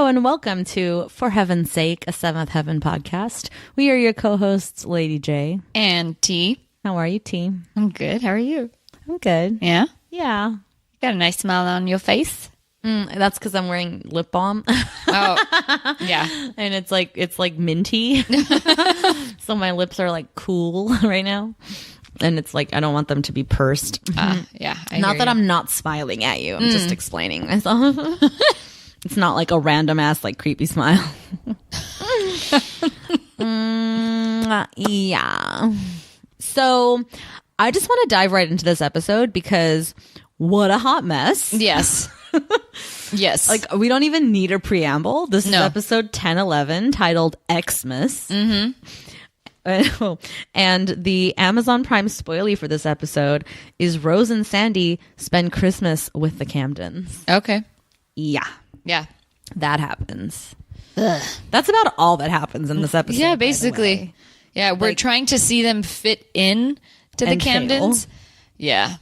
and welcome to For Heaven's Sake, a Seventh Heaven podcast. We are your co-hosts, Lady J. And T. How are you, T? I'm good. How are you? I'm good. Yeah? Yeah. You got a nice smile on your face. That's because I'm wearing lip balm. Oh, yeah. And it's like minty. So my lips are like cool right now. And it's like, I don't want them to be pursed. Yeah. Not that I'm not smiling at you. I'm just explaining myself. It's not like a random ass, like creepy smile. Yeah. So I just want to dive right into this episode because what a hot mess. Yes. Yes. Like, we don't even need a preamble. This is episode 1011 titled Xmas. And the Amazon Prime spoilie for this episode is Rose and Sandy spend Christmas with the Camdens. Okay. Yeah. Yeah. That happens. Ugh. That's about all that happens in this episode. Yeah, basically. Yeah, we're trying to see them fit in to the Camdens. Fail. Yeah.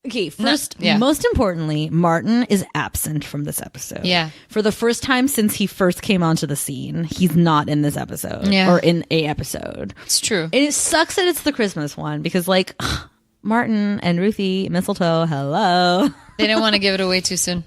Okay, first, most importantly, Martin is absent from this episode. Yeah. For the first time since he first came onto the scene, he's not in this episode or in a episode. It's true. And it sucks that it's the Christmas one because, like, Martin and Ruthie, mistletoe, hello. They didn't want to give it away too soon.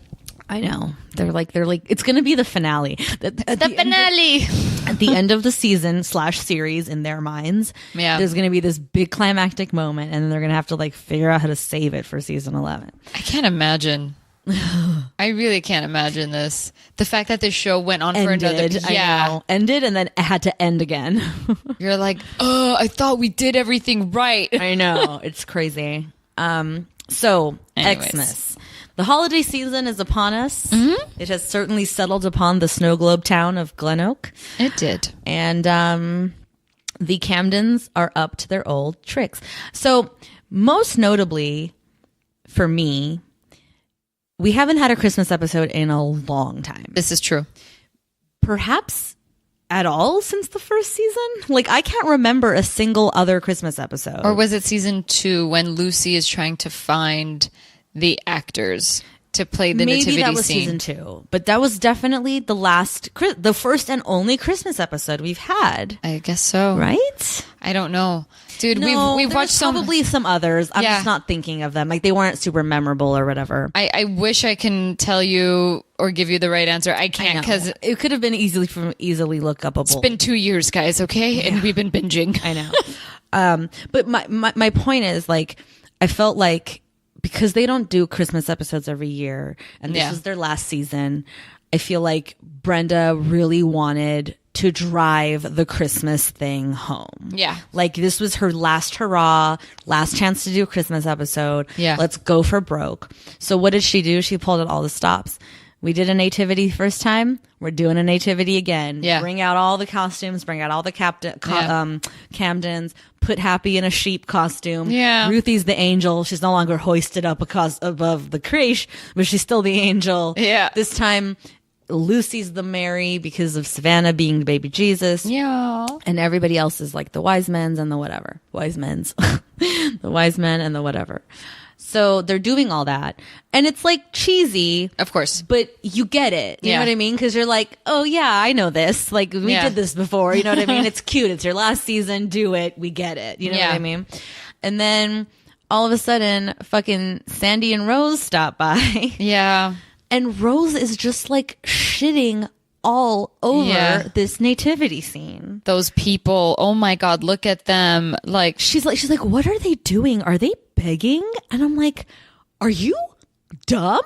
I know. They're like, it's going to be the finale. The finale! At the end of the season / series in their minds, there's going to be this big climactic moment, and then they're going to have to like figure out how to save it for season 11. I can't imagine. I really can't imagine this. The fact that this show went on for another... Ended and then it had to end again. You're like, oh, I thought we did everything right. I know. It's crazy. So, Xmas. The holiday season is upon us. Mm-hmm. It has certainly settled upon the snowglobe town of Glenoak. It did. And the Camdens are up to their old tricks. So most notably for me, we haven't had a Christmas episode in a long time. This is true. Perhaps at all since the first season? Like, I can't remember a single other Christmas episode. Or was it season 2 when Lucy is trying to find the actors to play the nativity scene? Maybe that was season 2, but that was definitely the first and only Christmas episode we've had. I guess so. Right? I don't know. Dude, we've watched probably some others. I'm just not thinking of them. Like, they weren't super memorable or whatever. I wish I can tell you or give you the right answer. I can't because it could have been easily look upable. It's been 2 years, guys, okay? Yeah. And we've been binging. I know. But my point is, like, I felt like because they don't do Christmas episodes every year, and this was their last season, I feel like Brenda really wanted to drive the Christmas thing home. Yeah. Like, this was her last hurrah, last chance to do a Christmas episode. Yeah. Let's go for broke. So what did she do? She pulled out all the stops. We did a nativity first time. We're doing a nativity again. Yeah. Bring out all the costumes. Bring out all the Camdens. Put Happy in a sheep costume. Yeah. Ruthie's the angel. She's no longer hoisted up above the creche, but she's still the angel. Yeah. This time, Lucy's the Mary because of Savannah being the baby Jesus. Yeah. And everybody else is like the wise men and the whatever. The wise men and the whatever. So they're doing all that. And it's like cheesy. Of course. But you get it. You know what I mean? Because you're like, oh yeah, I know this. Like, we did this before. You know what I mean? It's cute. It's your last season. Do it. We get it. You know what I mean? And then all of a sudden, fucking Sandy and Rose stop by. Yeah. And Rose is just like shitting all over this nativity scene. Those people, oh my God, look at them. Like, she's like, what are they doing? Are they begging? And I'm like, are you dumb?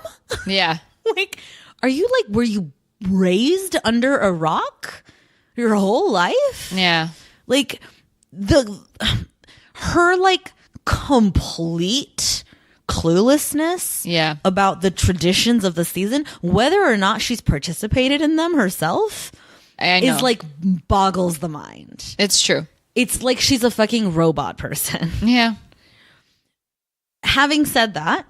Yeah. Like, are you like, were you raised under a rock your whole life? Yeah. Like, her like complete cluelessness about the traditions of the season, whether or not she's participated in them herself, is like boggles the mind. It's true. It's like she's a fucking robot person. Yeah. Having said that,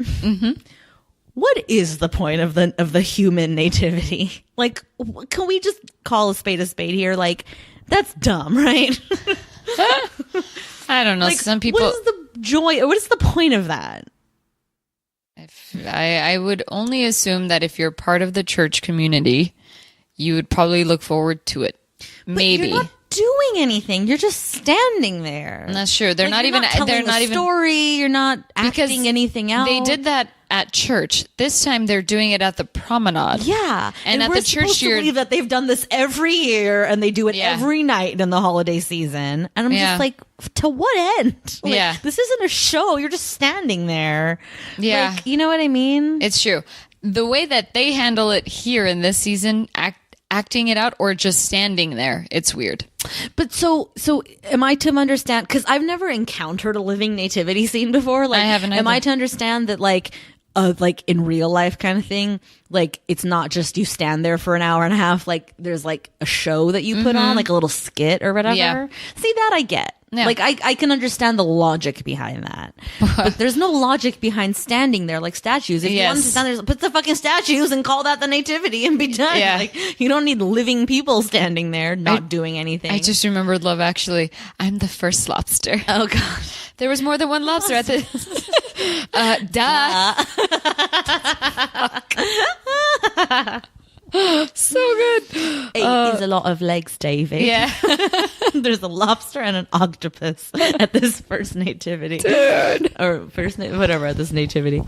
what is the point of the human nativity? Like, can we just call a spade here? Like, that's dumb, right? I don't know. Like, some people. What is the joy? What is the point of that? I would only assume that if you're part of the church community, you would probably look forward to it. Maybe. But you're not doing anything. You're just standing there. And that's true. They're not even telling a story. You're not acting anything out. They did that at church. This time they're doing it at the promenade. Yeah. And at the church to believe that they've done this every year and they do it every night in the holiday season. And I'm just like, to what end? Like, this isn't a show. You're just standing there. Yeah. Like, you know what I mean? It's true. The way that they handle it here in this season, acting it out or just standing there, it's weird. But so am I to understand, because I've never encountered a living nativity scene before, like I haven't either. Am I to understand that like in real life kind of thing, like it's not just you stand there for an hour and a half, like there's like a show that you put on, like a little skit or whatever. See, that I get. Like I can understand the logic behind that, but there's no logic behind standing there like statues. If you want to stand there, put the fucking statues and call that the nativity and be done. Like you don't need living people standing there not doing anything. I just remembered Love Actually. I'm the first lobster. Oh god, there was more than one lobster at the. So good. 8 is a lot of legs, Davey. Yeah. There's a lobster and an octopus at this first nativity. Dude. Or whatever at this nativity.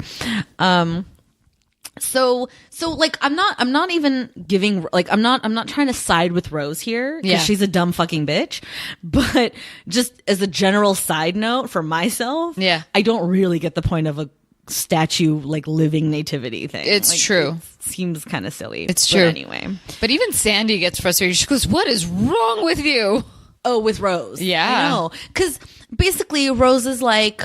So like I'm not even giving, like I'm not trying to side with Rose here because she's a dumb fucking bitch, but just as a general side note for myself, I don't really get the point of a statue like living nativity thing. It's like, true. It seems kind of silly. It's true. Anyway. But even Sandy gets frustrated. She goes, "What is wrong with you?" Oh, with Rose. Yeah. I know. Because basically Rose is like,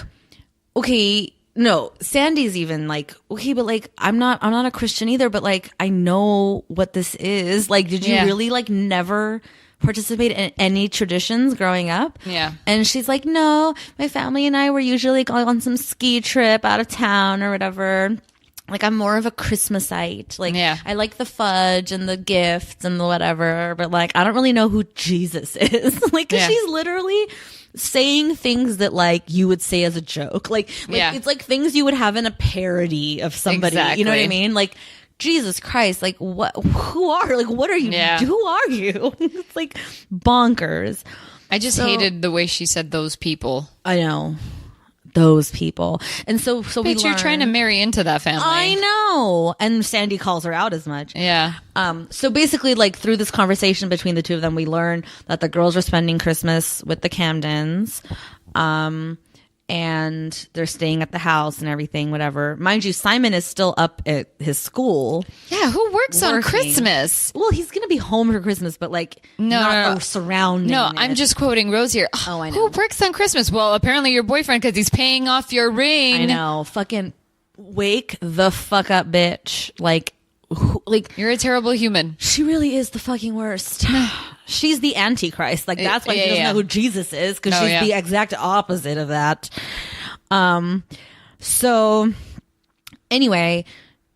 okay, no, Sandy's even like, okay, but like I'm not a Christian either, but like I know what this is. Like, did you really like never participate in any traditions growing up? Yeah. And she's like, no, my family and I were usually going on some ski trip out of town or whatever. Like I'm more of a Christmasite. Like I like the fudge and the gifts and the whatever, but like I don't really know who Jesus is. Like 'cause she's literally saying things that like you would say as a joke. Like it's like things you would have in a parody of somebody. Exactly. You know what I mean? Like Jesus Christ, like what are you? Who are you? It's like bonkers. I just hated the way she said those people. I know. Those people. And so we you're trying to marry into that family. I know. And Sandy calls her out as much. Yeah. So basically like through this conversation between the two of them, we learn that the girls are spending Christmas with the Camdens. And they're staying at the house and everything, whatever. Mind you, Simon is still up at his school. Yeah, who works on Christmas? Well, he's going to be home for Christmas, but like no. surrounding. No, I'm just quoting Rose here. Oh, I know. Who works on Christmas? Well, apparently your boyfriend because he's paying off your ring. I know. Fucking wake the fuck up, bitch. Like you're a terrible human. She really is the fucking worst. She's the Antichrist. Like that's why she doesn't know who Jesus is, because she's the exact opposite of that. So anyway,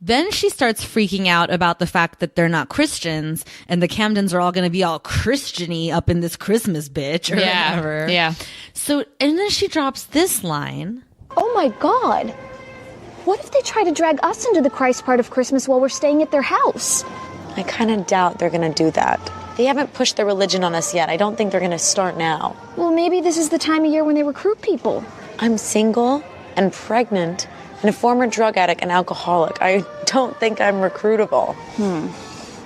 then she starts freaking out about the fact that they're not Christians and the Camdens are all going to be all Christian-y up in this Christmas bitch or whatever. Yeah. So, and then she drops this line. Oh my God. What if they try to drag us into the Christ part of Christmas while we're staying at their house? I kind of doubt they're going to do that. They haven't pushed their religion on us yet. I don't think they're going to start now. Well, maybe this is the time of year when they recruit people. I'm single and pregnant and a former drug addict and alcoholic. I don't think I'm recruitable.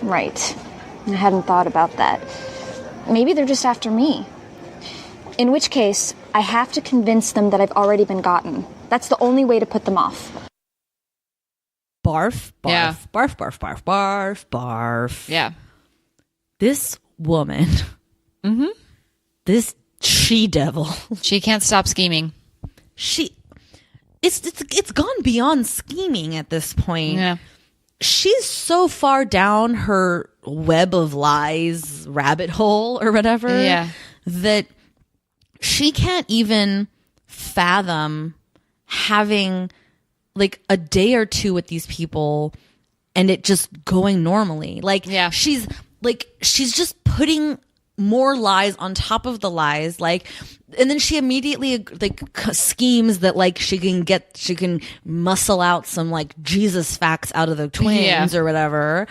Right. I hadn't thought about that. Maybe they're just after me. In which case, I have to convince them that I've already been gotten. That's the only way to put them off. Barf, barf, barf, barf, barf, barf, barf. Yeah. This woman, this she-devil. She can't stop scheming. It's gone beyond scheming at this point. Yeah. She's so far down her web of lies rabbit hole or whatever that she can't even fathom having like a day or two with these people and it just going normally. Like she's just putting more lies on top of the lies, like, and then she immediately like schemes that like she can muscle out some like Jesus facts out of the twins or whatever.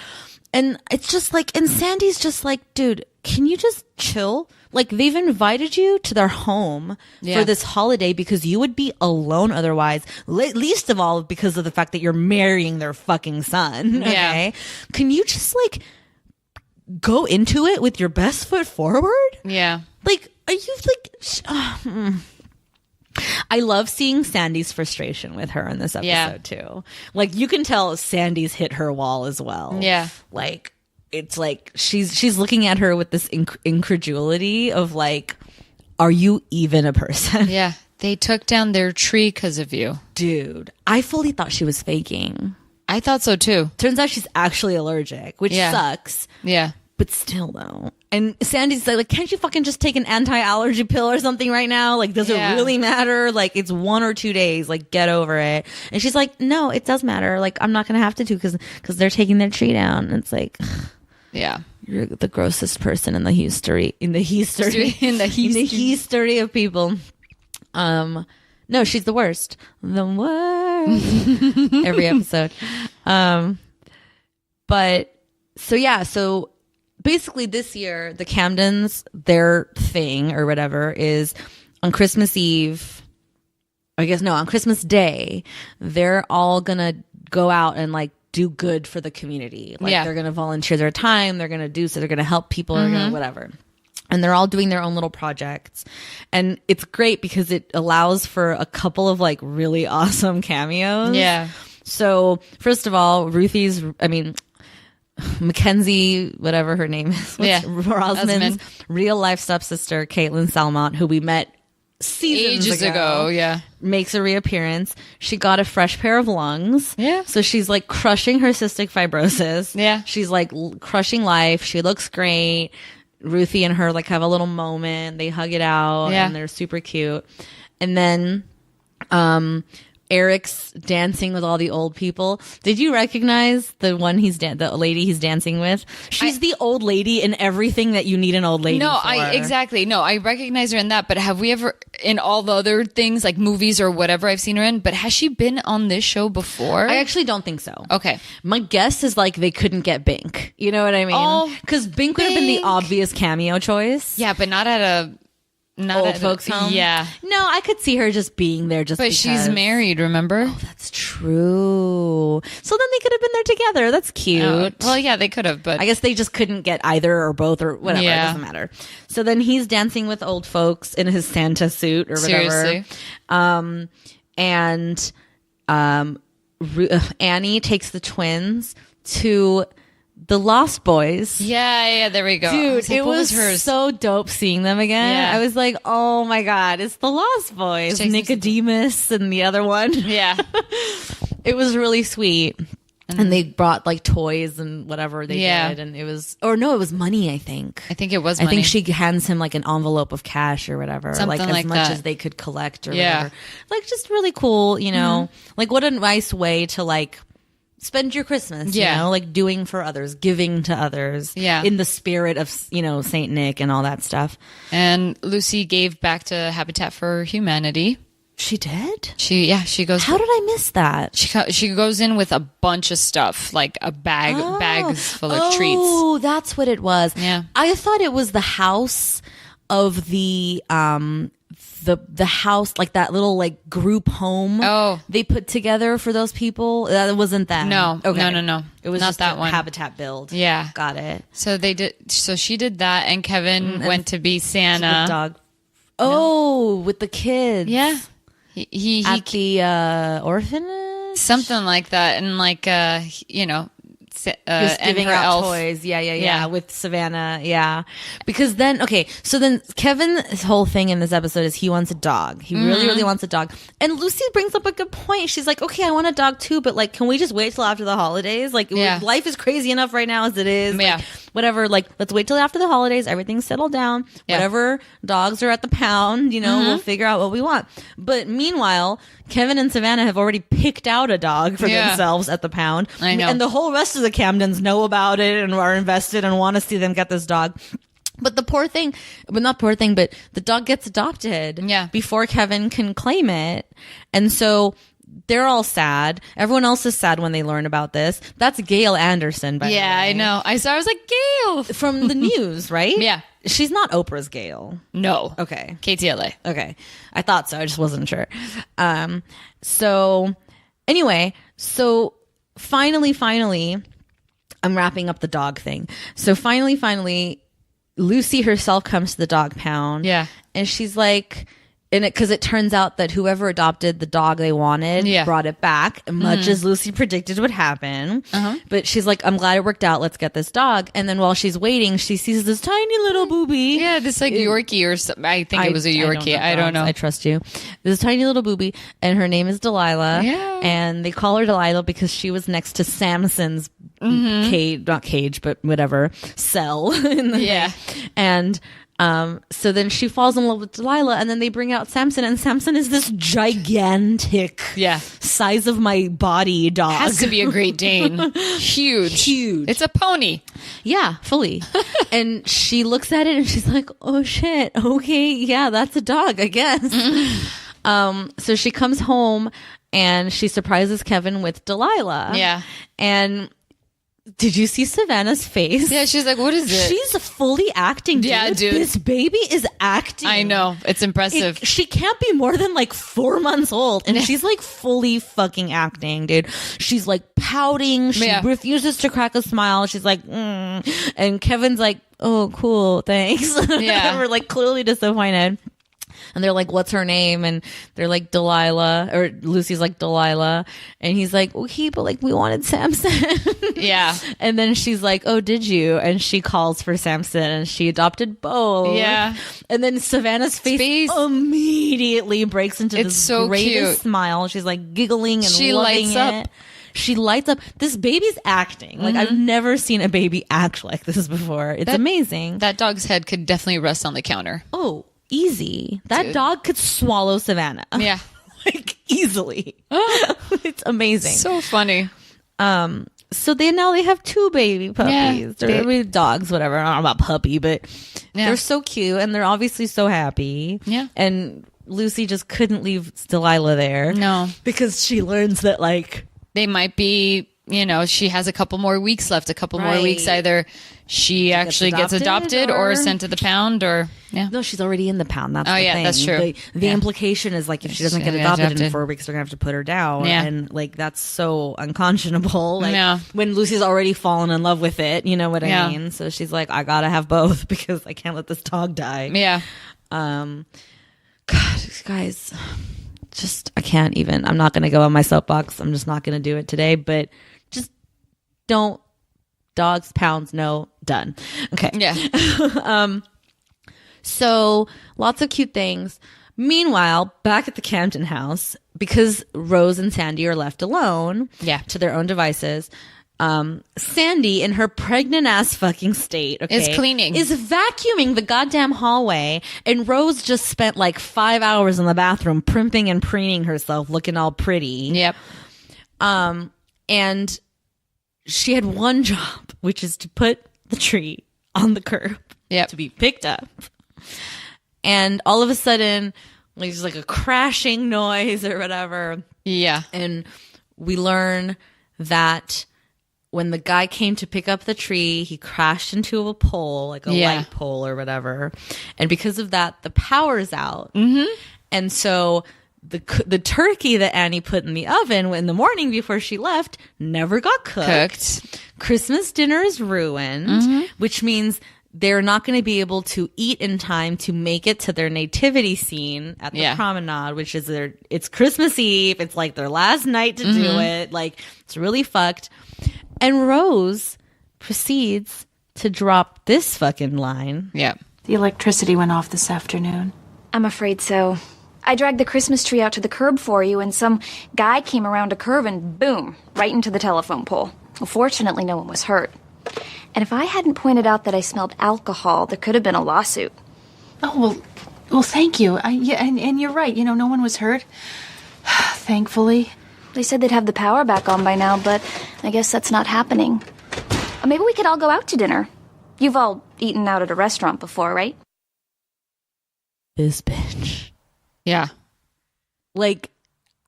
And it's just like, and Sandy's just like, dude, can you just chill? Like, they've invited you to their home for this holiday because you would be alone otherwise. Least of all because of the fact that you're marrying their fucking son. Okay. Can you just like go into it with your best foot forward? Yeah. Like, are you like, I love seeing Sandy's frustration with her in this episode too. Like, you can tell Sandy's hit her wall as well. Yeah. Like, it's like she's looking at her with this incredulity of like, are you even a person? Yeah. They took down their tree because of you. Dude, I fully thought she was faking. I thought so too. Turns out she's actually allergic, which sucks. Yeah. But still, though. And Sandy's like, can't you fucking just take an anti-allergy pill or something right now? Like, does it really matter? Like, it's 1 or 2 days. Like, get over it. And she's like, no, it does matter. Like, I'm not going to have to because they're taking their tree down. And it's like, yeah, you're the grossest person in the history of people. No, she's the worst. The worst. Every episode. But so basically this year, the Camdens, their thing or whatever is on Christmas Eve, on Christmas Day, they're all gonna go out and like do good for the community. Like they're gonna volunteer their time, they're gonna they're gonna help people, they're gonna whatever. And they're all doing their own little projects. And it's great because it allows for a couple of like really awesome cameos. Yeah. So first of all, Mackenzie, whatever her name is, Rosman's real life stepsister, Caitlin Salmont, who we met ages ago, makes a reappearance. She got a fresh pair of lungs. Yeah. So she's like crushing her cystic fibrosis. Yeah. She's like crushing life. She looks great. Ruthie and her like have a little moment. They hug it out and they're super cute. And then Eric's dancing with all the old people. Did you recognize the one the lady he's dancing with? She's the old lady in everything that you need an old lady for. Exactly. No, I recognize her in that, but have we ever, in all the other things like movies or whatever I've seen her in, but has she been on this show before? I actually don't think so. Okay. My guess is like they couldn't get Bink. You know what I mean? Because Bink would have been the obvious cameo choice. Yeah, but not at a... old folks home. Yeah. No, I could see her just being there just because. She's married, remember? Oh, that's true. So then they could have been there together. That's cute. Well, yeah, they could have, but I guess they just couldn't get either or both or whatever. It doesn't matter. So then he's dancing with old folks in his Santa suit or whatever. Seriously. And Annie takes the twins to the Lost Boys. Yeah, there we go. Dude, it was so dope seeing them again. Yeah. I was like, oh my God, it's the Lost Boys. Nicodemus and the other one. Yeah. It was really sweet. And they brought like toys and whatever they did. And it was money, I think. I think it was money. I think she hands him like an envelope of cash or whatever. Something like as much as they could collect or whatever. Like just really cool, you know. Like what a nice way to like spend your Christmas, you know, like doing for others, giving to others, in the spirit of, you know, Saint Nick and all that stuff. And Lucy gave back to Habitat for Humanity. She did? She goes. How did I miss that? She goes in with a bunch of stuff, like a bags full of treats. Oh, that's what it was. Yeah, I thought it was the house of the house, like that little like group home they put together for those people. That wasn't that. No. It was not just that one. Habitat build. Yeah, got it. So they did. So she did that, and Kevin went to be Santa. The dog. Oh, with the kids. Yeah, he at the orphanage, something like that, and like you know. Just giving out elf. Toys. Yeah. With Savannah. Because then, so then Kevin's whole thing in this episode is he wants a dog. He really, really wants a dog. And Lucy brings up a good point. She's like, okay, I want a dog too, but like, can we just wait till after the holidays? Like, life is crazy enough right now as it is. Like, whatever, like, let's wait till after the holidays. Everything's settled down. Whatever dogs are at the pound, you know, we'll figure out what we want. But meanwhile, Kevin and Savannah have already picked out a dog for themselves at the pound. I know. And the whole rest of the Camdens know about it and are invested and want to see them get this dog. But the the dog gets adopted before Kevin can claim it. And so they're all sad. Everyone else is sad when they learn about this. That's Gail Anderson, by the way. Yeah, I know. I was like, Gail. From the news, right? Yeah. She's not Oprah's Gail. No. Okay. KTLA. Okay. I thought so. I just wasn't sure. So anyway, so finally, I'm wrapping up the dog thing. So finally, Lucy herself comes to the dog pound. Yeah. And she's like, because it turns out that whoever adopted the dog they wanted brought it back, much as Lucy predicted would happen. But she's like, I'm glad it worked out. Let's get this dog. And then while she's waiting, she sees this tiny little booby. Yeah, this like Yorkie or something. I think it was a Yorkie. I don't know. I trust you. This tiny little booby, and her name is Delilah. Yeah. And they call her Delilah because she was next to Samson's cage, not cage, but whatever, cell in the thing. And so then she falls in love with Delilah, and then they bring out Samson, and Samson is this gigantic, size of my body dog. Has to be a Great Dane. Huge. It's a pony. Yeah, fully. And she looks at it and she's like, oh shit, okay, yeah, that's a dog, I guess. So she comes home and she surprises Kevin with Delilah. Yeah. And did you see Savannah's face? Yeah, she's like, what is it? She's fully acting, dude. Yeah, dude. This baby is acting. I know. It's impressive. She can't be more than like 4 months old. And she's like fully fucking acting, dude. She's like pouting. She refuses to crack a smile. She's like, And Kevin's like, oh, cool. Thanks. Yeah. We're like clearly disappointed. And they're like, what's her name? And they're like, Delilah. Or Lucy's like, Delilah. And he's like, okay, but like, we wanted Samson. Yeah. And then she's like, oh, did you? And she calls for Samson and she adopted both. Yeah. And then Savannah's face immediately breaks into this greatest smile. She's like giggling and she loving lights it. up. She lights up. This baby's acting. Like, I've never seen a baby act like this before. It's amazing. That dog's head could definitely rest on the counter. Oh, easy. That dog could swallow Savannah. Yeah. Like, easily. It's amazing. So funny. So now they have 2 baby puppies. Yeah, They're dogs, whatever. I don't know about puppy, but they're so cute and they're obviously so happy. Yeah. And Lucy just couldn't leave Delilah there. No. Because she learns that, like, they might be, she has a couple more weeks left, a couple more weeks. Either she actually gets adopted or sent to the pound or, No, she's already in the pound. That's the thing. That's true. The implication is, like, if she doesn't get adopted in 4 weeks, they're going to have to put her down. Yeah. And, like, that's so unconscionable. Like, when Lucy's already fallen in love with it, you know what I mean? So she's like, I got to have both because I can't let this dog die. Yeah. God, guys, just, I can't even. I'm not going to go on my soapbox. I'm just not going to do it today. But just don't. Dogs, pounds, no, done. Okay. Yeah. So lots of cute things. Meanwhile, back at the Camden house, because Rose and Sandy are left alone to their own devices, Sandy, in her pregnant ass fucking state, is cleaning, is vacuuming the goddamn hallway, and Rose just spent like 5 hours in the bathroom primping and preening herself, looking all pretty. Yep. And she had one job, which is to put the tree on the curb to be picked up. And all of a sudden, like, there's like a crashing noise or whatever. Yeah. And we learn that when the guy came to pick up the tree, he crashed into a pole, like a light pole or whatever. And because of that, the power's out. Mm-hmm. And so the turkey that Annie put in the oven in the morning before she left never got cooked. Christmas dinner is ruined, which means they're not going to be able to eat in time to make it to their nativity scene at the promenade, which is it's Christmas Eve. It's like their last night to do it. Like, it's really fucked. And Rose proceeds to drop this fucking line. Yeah. The electricity went off this afternoon. I'm afraid so. I dragged the Christmas tree out to the curb for you, and some guy came around a curve and boom, right into the telephone pole. Well, fortunately, no one was hurt. And if I hadn't pointed out that I smelled alcohol, there could have been a lawsuit. Oh, well, thank you. And you're right. No one was hurt. Thankfully. They said they'd have the power back on by now, but I guess that's not happening. Maybe we could all go out to dinner. You've all eaten out at a restaurant before, right? This bitch. Yeah. Like,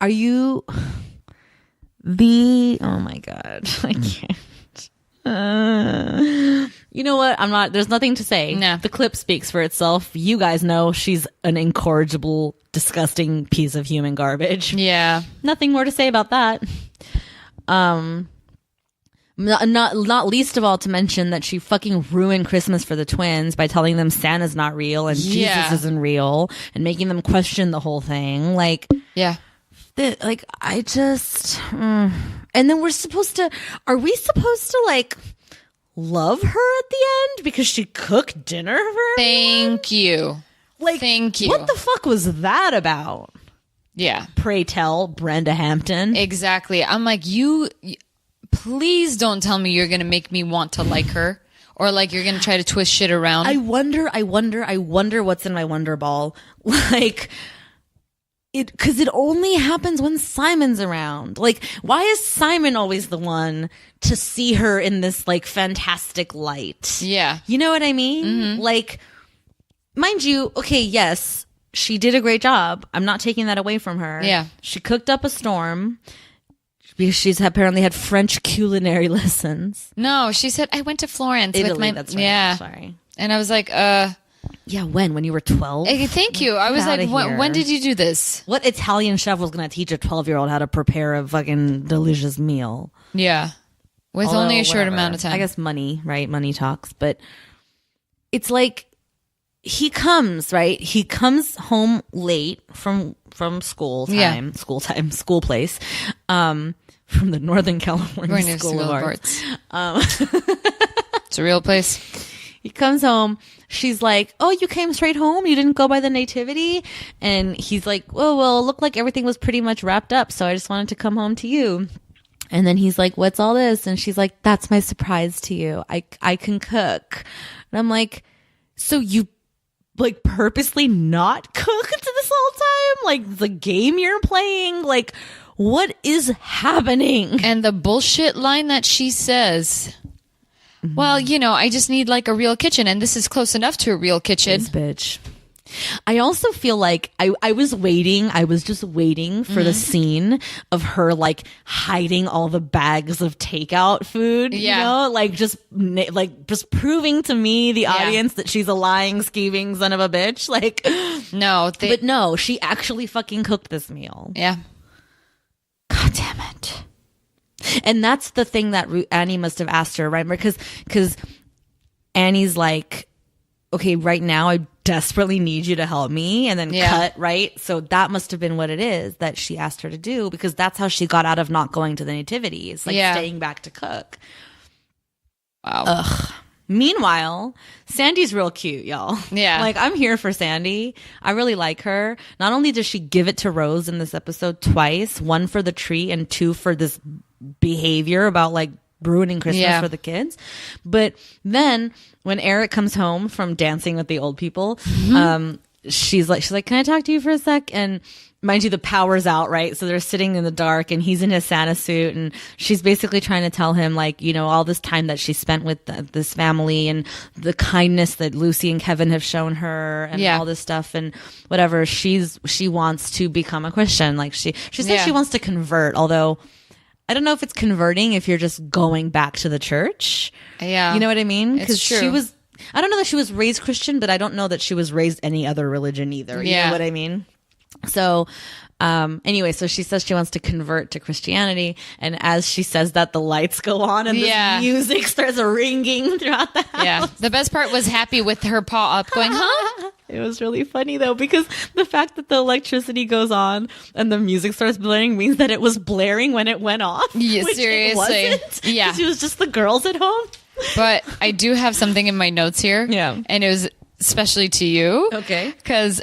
are you... Oh my God. I can't. You know what? There's nothing to say. No. The clip speaks for itself. You guys know she's an incorrigible, disgusting piece of human garbage. Yeah. Nothing more to say about that. Not least of all to mention that she fucking ruined Christmas for the twins by telling them Santa's not real and Jesus isn't real and making them question the whole thing. Like, yeah. I just, and then are we supposed to like love her at the end because she cooked dinner for everyone? Thank you. Thank you. What the fuck was that about? Yeah. Pray tell, Brenda Hampton. Exactly. I'm like, please don't tell me you're going to make me want to like her or like you're going to try to twist shit around. I wonder what's in my wonder ball. Like, because it only happens when Simon's around. Like, why is Simon always the one to see her in this like fantastic light? Yeah. You know what I mean? Mm-hmm. Like, mind you, okay, yes, she did a great job. I'm not taking that away from her. Yeah. She cooked up a storm because she's apparently had French culinary lessons. No, she said, I went to Florence Italy, with my... that's right. Yeah. Sorry. And I was like, Yeah, when you were 12? Thank you. I was like, when did you do this? What Italian chef was going to teach a 12-year-old how to prepare a fucking delicious meal? Yeah. With only a short amount of time. I guess money, right? Money talks. But it's like, he comes home late from school place, from the Northern California School of Arts. It's a real place. He comes home. She's like, oh, you came straight home? You didn't go by the nativity? And he's like, oh, well, it looked like everything was pretty much wrapped up, so I just wanted to come home to you. And then he's like, what's all this? And she's like, that's my surprise to you. I can cook. And I'm like, so you like purposely not cooked this whole time? Like the game you're playing? Like, what is happening? And the bullshit line that she says... Well, I just need like a real kitchen, and this is close enough to a real kitchen. This bitch. I also feel like I was just waiting for the scene of her like hiding all the bags of takeout food, like just proving to me, the audience, that she's a lying, scheming son of a bitch. Like, but no, she actually fucking cooked this meal. Yeah. God damn it. And that's the thing that Annie must have asked her, right? Because Annie's like, okay, right now I desperately need you to help me, and then cut, right? So that must have been what it is that she asked her to do, because that's how she got out of not going to the nativities, like staying back to cook. Wow. Ugh. Meanwhile, Sandy's real cute, y'all. Yeah. Like, I'm here for Sandy. I really like her. Not only does she give it to Rose in this episode twice, one for the tree and two for this behavior about like ruining Christmas for the kids. But then when Eric comes home from dancing with the old people, she's like, can I talk to you for a sec? And mind you, the power's out, right? So they're sitting in the dark and he's in his Santa suit, and she's basically trying to tell him, like, all this time that she spent with this family and the kindness that Lucy and Kevin have shown her and all this stuff and whatever. She wants to become a Christian. Like she says she wants to convert, although I don't know if it's converting if you're just going back to the church. Yeah. You know what I mean? Because she was, I don't know that she was raised Christian, but I don't know that she was raised any other religion either. You know what I mean? So, anyway, so she says she wants to convert to Christianity, and as she says that, the lights go on and the music starts ringing throughout the house. Yeah. The best part was Happy with her paw up going, huh? It was really funny though, because the fact that the electricity goes on and the music starts blaring means that it was blaring when it went off. Yeah, which seriously. It wasn't, yeah. It was just the girls at home. But I do have something in my notes here. Yeah. And it was especially to you. Okay. Because,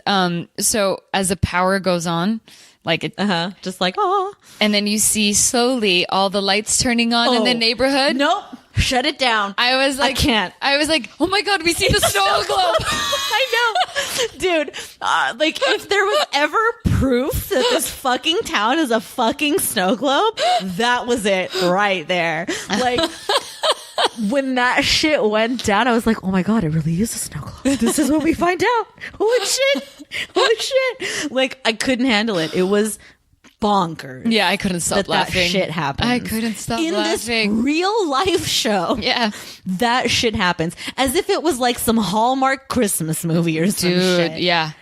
so as the power goes on, like it, just like, oh, and then you see slowly all the lights turning on in the neighborhood. Nope. Shut it down. I was like, I can't. I was like, oh my God, we see the snow globe. I know. Dude, like if there was ever proof that this fucking town is a fucking snow globe, that was it right there. Like, when that shit went down, I was like, oh my God, it really is a snow globe. This is what we find out. Holy shit. Holy shit. Like, I couldn't handle it. It was bonkers. Yeah, I couldn't stop laughing. That shit happens. I couldn't stop in laughing. In this real life show. Yeah. That shit happens. As if it was like some Hallmark Christmas movie or some shit. Dude, yeah.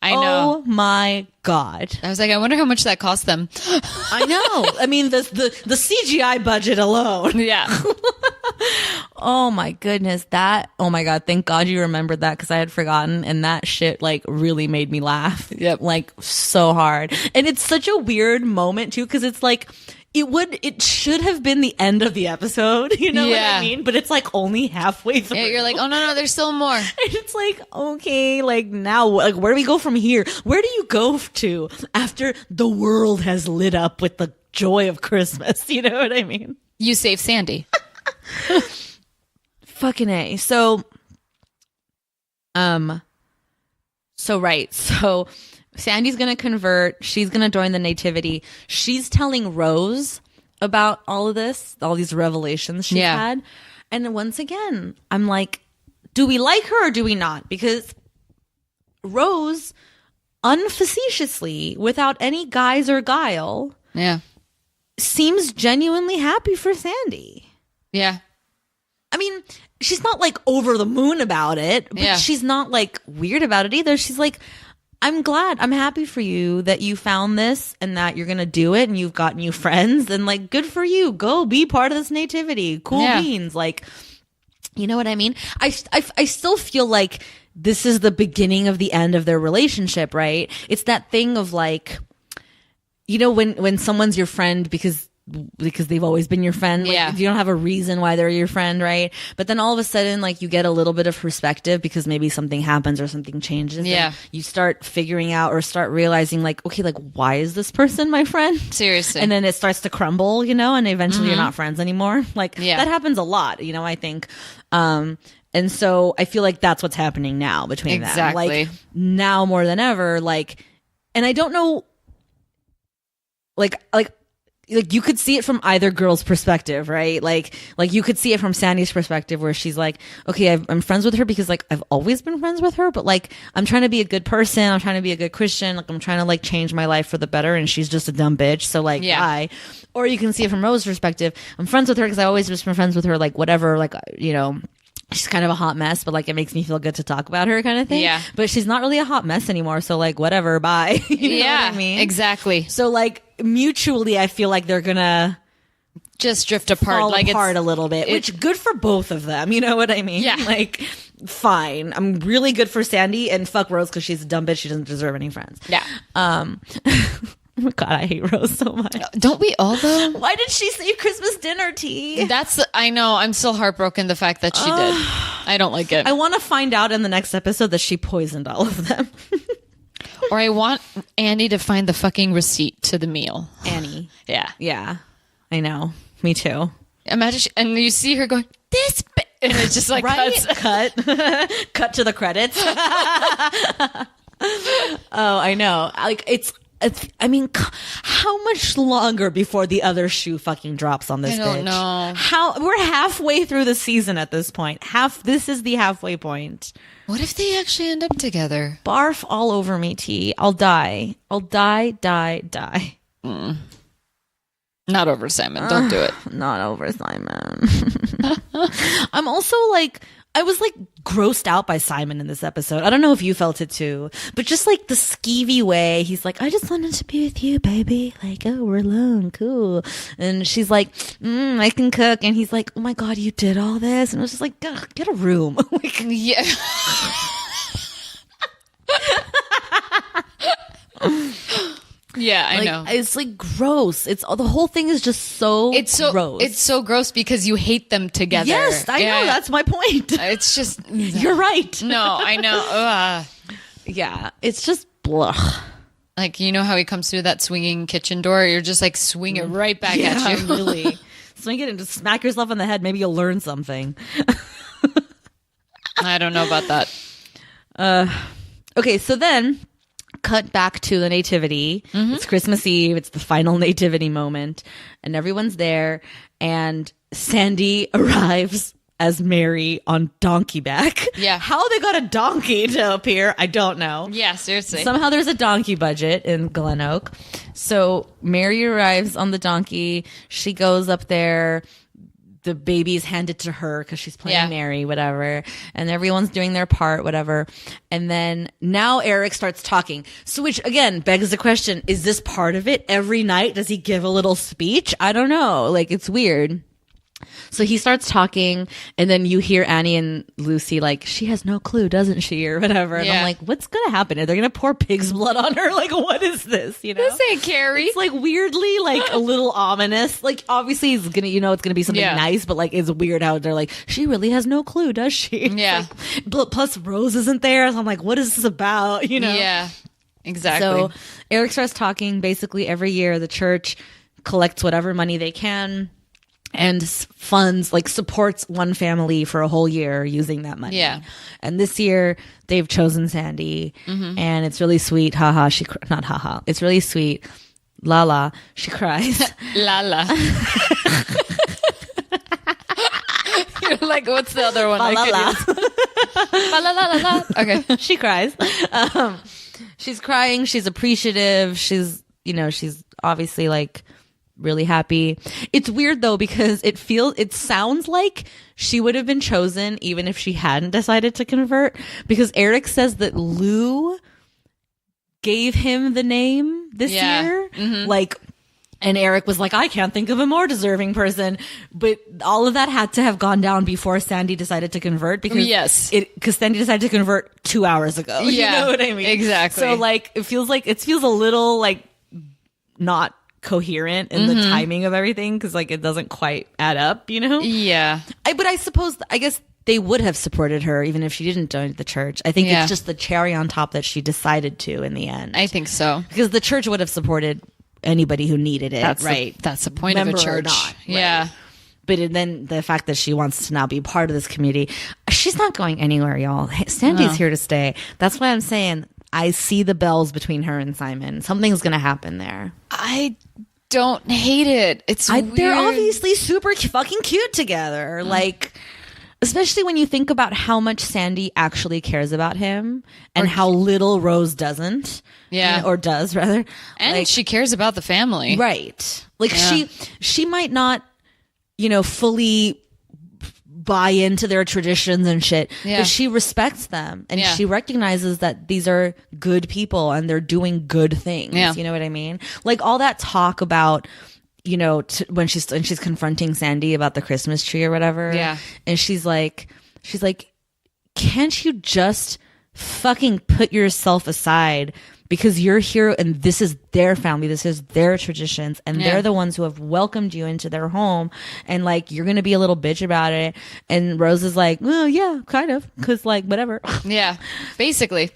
I know. Oh my God. I was like, I wonder how much that cost them. I know. I mean, the CGI budget alone. Yeah. Oh my goodness. Oh my God. Thank God you remembered that, because I had forgotten, and that shit like really made me laugh. Yep. Like so hard. And it's such a weird moment too, because it's like, it should have been the end of the episode, you know what I mean? But it's like only halfway through. Yeah, you're like, oh no, there's still more. And it's like, okay, like now, like where do we go from here? Where do you go to after the world has lit up with the joy of Christmas? You know what I mean? You save Sandy. Fucking A. So Sandy's going to convert. She's going to join the Nativity. She's telling Rose about all of this, all these revelations she's had. And once again, I'm like, do we like her or do we not? Because Rose, unfacetiously, without any guise or guile, seems genuinely happy for Sandy. Yeah. I mean, she's not like over the moon about it, but she's not like weird about it either. She's like, I'm happy for you that you found this and that you're going to do it and you've got new friends, and like, good for you. Go be part of this Nativity. Cool beans. Like, you know what I mean? I still feel like this is the beginning of the end of their relationship, right? It's that thing of like, you know, when someone's your friend because they've always been your friend. Like, you don't have a reason why they're your friend, right? But then all of a sudden, like, you get a little bit of perspective because maybe something happens or something changes. Yeah. And you start figuring out or start realizing, like, okay, like, why is this person my friend? Seriously. And then it starts to crumble, you know, and eventually you're not friends anymore. Like, that happens a lot, you know, I think. And so I feel like that's what's happening now between them. Like, now more than ever, like, and I don't know, like you could see it from either girl's perspective, right? Like you could see it from Sandy's perspective, where she's like, okay, I'm friends with her because like I've always been friends with her, but like I'm trying to be a good person, I'm trying to be a good Christian, like I'm trying to like change my life for the better, and she's just a dumb bitch, so like bye. Or you can see it from Rose's perspective. I'm friends with her because I always just been friends with her, like whatever, like, you know, she's kind of a hot mess, but like it makes me feel good to talk about her, kind of thing. Yeah. But she's not really a hot mess anymore, so like whatever, bye. You know what I mean? Exactly. So like mutually, I feel like they're gonna just drift apart, fall like apart a little bit, which good for both of them. You know what I mean? Yeah. Like, fine. I'm really good for Sandy, and fuck Rose because she's a dumb bitch. She doesn't deserve any friends. Yeah. Oh my God, I hate Rose so much. Don't we all though? Why did she save Christmas dinner tea? I know. I'm still heartbroken the fact that she did. I don't like it. I want to find out in the next episode that she poisoned all of them. Or I want Andy to find the fucking receipt to the meal. Annie. Yeah. Yeah. I know. Me too. Imagine, and you see her going, this and it's just like cut to the credits. Oh, I know. Like I mean, how much longer before the other shoe fucking drops on this bitch? I don't know. We're halfway through the season at this point. This is the halfway point. What if they actually end up together? Barf all over me, T. I'll die. Die. Not over Simon. Don't do it. Not over Simon. I'm also like, I was like grossed out by Simon in this episode. I don't know if you felt it too, but just like the skeevy way he's like, I just wanted to be with you, baby. Like, oh, we're alone. Cool. And she's like, I can cook. And he's like, oh my God, you did all this. And I was just like, get a room. Like, yeah. Yeah, I know. It's like gross. The whole thing is just so gross. It's so gross because you hate them together. Yes, I know. That's my point. It's just you're right. No, I know. Yeah, it's just blah. Like, you know how he comes through that swinging kitchen door? You're just like, swing it right back at you. Really. Swing it and just smack yourself in the head. Maybe you'll learn something. I don't know about that. Okay, so then cut back to the nativity. It's Christmas Eve. It's the final nativity moment, and everyone's there. And Sandy arrives as Mary on donkey back. Yeah. How they got a donkey to appear, I don't know. Yeah, seriously. Somehow there's a donkey budget in Glenoak. So Mary arrives on the donkey. She goes up there. The baby's handed to her because she's playing Mary, whatever. And everyone's doing their part, whatever. And then now Eric starts talking. So which, again, begs the question, is this part of it? Every night, does he give a little speech? I don't know. Like, it's weird. So he starts talking, and then you hear Annie and Lucy like, she has no clue, doesn't she, or whatever. And I'm like, what's gonna happen? Are they gonna pour pig's blood on her? Like, what is this? You know, this ain't Carrie. It's like weirdly like a little ominous. Like, obviously he's gonna, it's gonna be something nice, but like, it's weird how they're like, she really has no clue, does she? Yeah. Like, plus Rose isn't there, so I'm like, what is this about? Yeah, exactly. So Eric starts talking. Basically, every year the church collects whatever money they can and funds, like, supports one family for a whole year using that money. Yeah. And this year they've chosen Sandy, and it's really sweet. Haha, not haha. It's really sweet. Lala, she cries. Lala. You're like, what's the other one? La. Okay. She cries. She's crying. She's appreciative. She's obviously like really happy. It's weird though, because it sounds like she would have been chosen even if she hadn't decided to convert, because Eric says that Lou gave him the name this year. Like, and Eric was like, I can't think of a more deserving person. But all of that had to have gone down before Sandy decided to convert, because Sandy decided to convert 2 hours ago. Yeah, you know what I mean? Exactly. So like, it feels a little like not coherent in the timing of everything, because like it doesn't quite add up, Yeah. But I guess they would have supported her even if she didn't join the church. I think it's just the cherry on top that she decided to in the end. I think so, because the church would have supported anybody who needed it. That's right. That's the point of a church. Or not, yeah. Right. But then the fact that she wants to now be part of this community, she's not going anywhere, y'all. Sandy's here to stay. That's why I'm saying I see the bells between her and Simon. Something's going to happen there. I don't hate it. It's weird. They're obviously super fucking cute together. Like, especially when you think about how much Sandy actually cares about him and how little Rose doesn't. Yeah. Or does, rather. And like, she cares about the family. Right. Like, she might not, fully buy into their traditions and shit, but she respects them, and she recognizes that these are good people and they're doing good things. You know what I mean? Like, all that talk about, when she's confronting Sandy about the Christmas tree or whatever, and she's like, can't you just fucking put yourself aside, because you're here and this is their family, this is their traditions, and they're the ones who have welcomed you into their home, and like, you're gonna be a little bitch about it. And Rose is like, well, yeah, kind of, because like, whatever. Yeah, basically.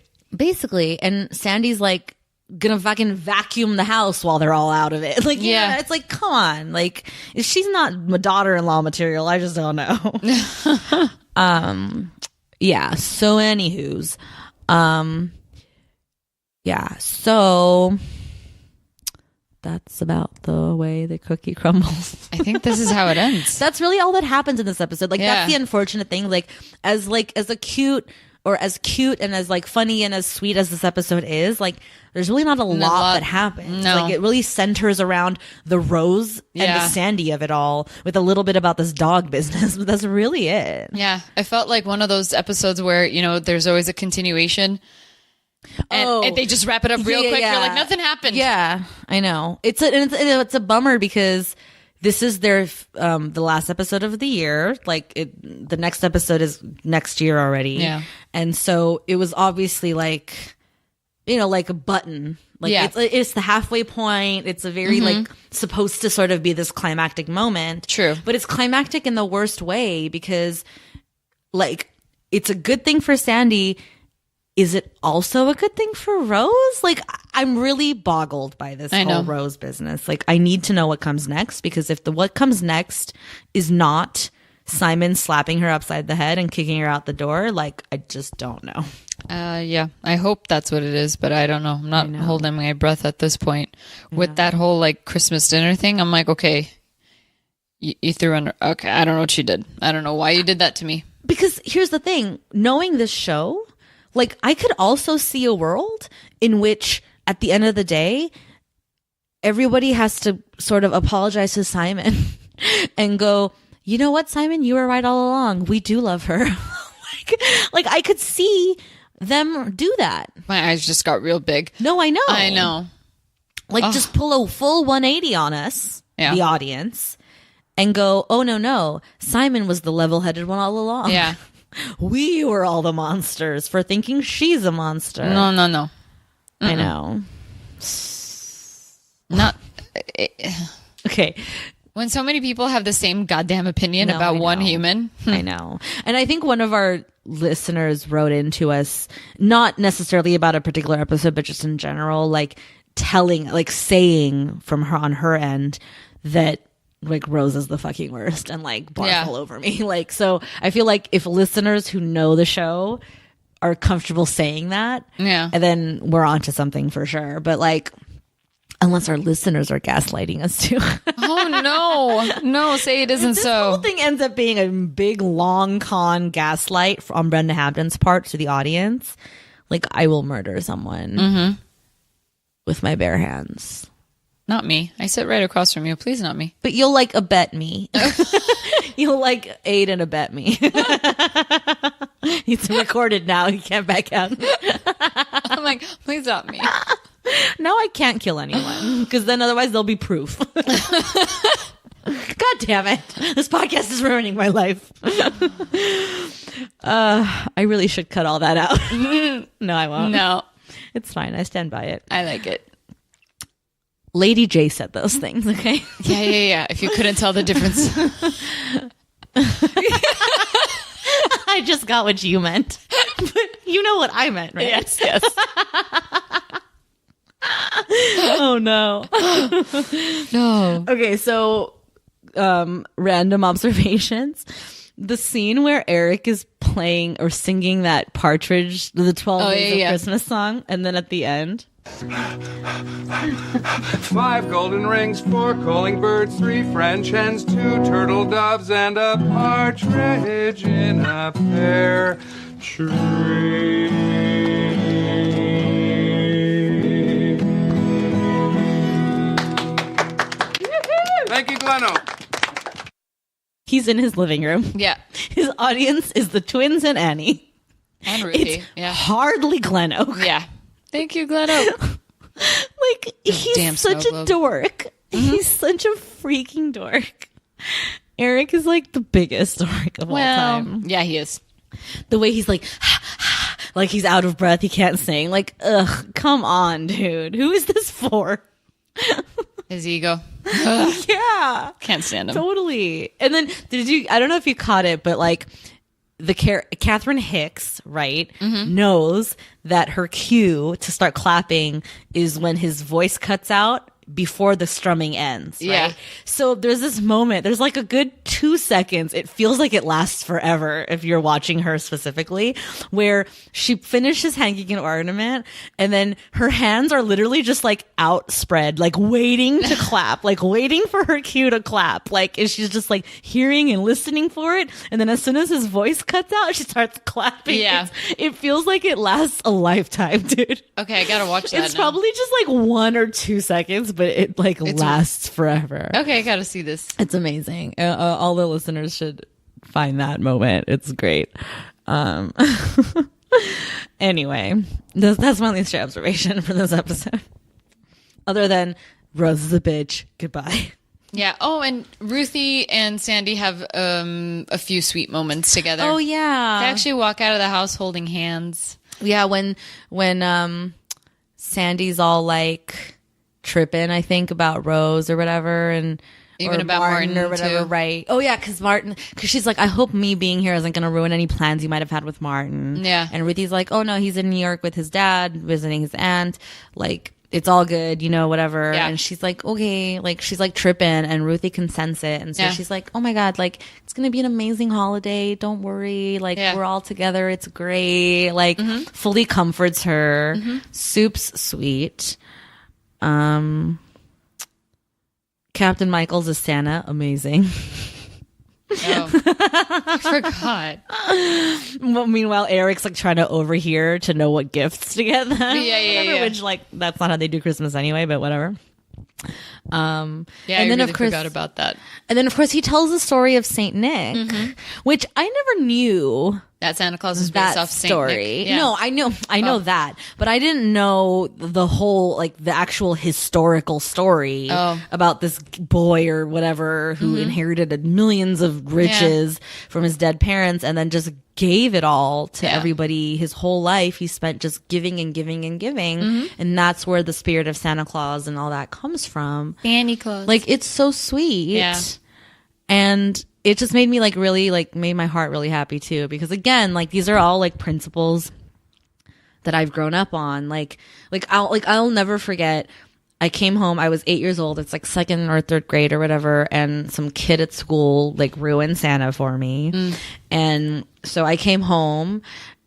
And Sandy's like gonna fucking vacuum the house while they're all out of it. Like, it's like, come on, like, if she's not my daughter-in-law material, I just don't know. So anywho's, so that's about the way the cookie crumbles. I think this is how it ends. That's really all that happens in this episode. Like, that's the unfortunate thing. Like, as cute and as like funny and as sweet as this episode is, like, there's really not a lot that happens. No. Like, it really centers around the Rose and the Sandy of it all, with a little bit about this dog business, but that's really it. Yeah. I felt like one of those episodes where, there's always a continuation. And they just wrap it up real quick. You're like, nothing happened. Yeah, I know. It's a bummer, because this is their the last episode of the year. Like, the next episode is next year already. Yeah, and so it was obviously like, like a button. Like, it's the halfway point. It's a very like supposed to sort of be this climactic moment. True, but it's climactic in the worst way, because like, it's a good thing for Sandy. Is it also a good thing for Rose? Like, I'm really boggled by this whole Rose business. Like, I need to know what comes next, because if what comes next is not Simon slapping her upside the head and kicking her out the door, like, I just don't know. I hope that's what it is, but I don't know. I'm not holding my breath at this point. With that whole like Christmas dinner thing, I'm like, okay, You threw under. Okay, I don't know what you did. I don't know why you did that to me. Because here's the thing, knowing this show, like I could also see a world in which at the end of the day, everybody has to sort of apologize to Simon and go, you know what, Simon, you were right all along. We do love her. like I could see them do that. My eyes just got real big. No, I know. I know. Like just pull a full 180 on us, the audience, and go, oh, no. Simon was the level-headed one all along. Yeah. We were all the monsters for thinking she's a monster. No. Mm-mm. I know. Not. Okay. When so many people have the same goddamn opinion about one human. I know. And I think one of our listeners wrote into us, not necessarily about a particular episode, but just in general, like saying from her on her end that like Rose is the fucking worst and like barf all over me. Like, so I feel like if listeners who know the show are comfortable saying that, and then we're onto something for sure. But like, unless our listeners are gaslighting us too. Oh no, say it isn't this so. The whole thing ends up being a big long con gaslight on Brenda Hampton's part to the audience. Like, I will murder someone with my bare hands. Not me. I sit right across from you. Please, not me. But you'll like abet me. You'll like aid and abet me. It's recorded now. You can't back out. I'm like, please not me. No, I can't kill anyone because then otherwise there'll be proof. God damn it. This podcast is ruining my life. I really should cut all that out. No, I won't. No. It's fine. I stand by it. I like it. Lady J said those things, okay? Yeah. If you couldn't tell the difference. I just got what you meant. But you know what I meant, right? Yes. Oh, no. No. Okay, so random observations. The scene where Eric is playing or singing that Partridge, the 12 Days of Christmas song, and then at the end. 5 golden rings, 4 calling birds, 3 French hens, 2 turtle doves, and a partridge in a pear tree. Thank you, Glenoak. He's in his living room. Yeah. His audience is the twins and Annie. And Ruthie. It's hardly Glenoak. Yeah. Thank you, Glenoak. Like, he's such a dork. He's such a freaking dork. Eric is like the biggest dork of all time. Yeah, he is. The way he's like he's out of breath, he can't sing. Like, ugh, come on, dude. Who is this for? His ego. Yeah. Can't stand him. Totally. And then I don't know if you caught it, but like Catherine Hicks, right, knows that her cue to start clapping is when his voice cuts out before the strumming ends. Right? Yeah. So there's this moment, there's like a good 2 seconds. It feels like it lasts forever if you're watching her specifically, where she finishes hanging an ornament and then her hands are literally just like outspread, like waiting to clap, like waiting for her cue to clap. Like, and she's just like hearing and listening for it. And then as soon as his voice cuts out, she starts clapping. Yeah. It feels like it lasts a lifetime, dude. Okay, I gotta watch that. It's probably just like 1 or 2 seconds, but it like lasts forever. Okay, I gotta see this. It's amazing. All the listeners should find that moment. It's great. Anyway, that's my least observation for this episode. Other than Rose is a bitch. Goodbye. Yeah. Oh, and Ruthie and Sandy have a few sweet moments together. Oh yeah. They actually walk out of the house holding hands. Yeah, when Sandy's all like tripping, I think, about Rose or whatever, and even about Martin or whatever, too. right? Oh yeah, because she's like, I hope me being here isn't going to ruin any plans you might have had with Martin. Yeah. And Ruthie's like, oh no, he's in New York with his dad, visiting his aunt. Like, it's all good, whatever. Yeah. And she's like, okay, like she's like tripping, and Ruthie can sense it, and so she's like, oh my god, like it's gonna be an amazing holiday. Don't worry, like we're all together. It's great. Like fully comforts her. Soup's sweet. Captain Michaels is Santa. Amazing. Oh, I forgot. Well, meanwhile, Eric's like trying to overhear to know what gifts to get them. Yeah. Which, like, that's not how they do Christmas anyway, but whatever. And then I really of course forgot about that. And then of course he tells the story of Saint Nick, which I never knew. That Santa Claus is based off Saint story. Nick. Yeah. No, I know that, but I didn't know the whole, like, the actual historical story about this boy or whatever who inherited millions of riches from his dead parents and then just gave it all to everybody. His whole life he spent just giving and giving and giving, and that's where the spirit of Santa Claus and all that comes from. Santa Claus. Like, it's so sweet. Yeah. And it just made me, like, really, like, made my heart really happy too, because again, like, these are all, like, principles that I've grown up on. I'll never forget. I came home, I was 8 years old. It's like second or third grade or whatever. And some kid at school, like, ruined Santa for me. And so I came home,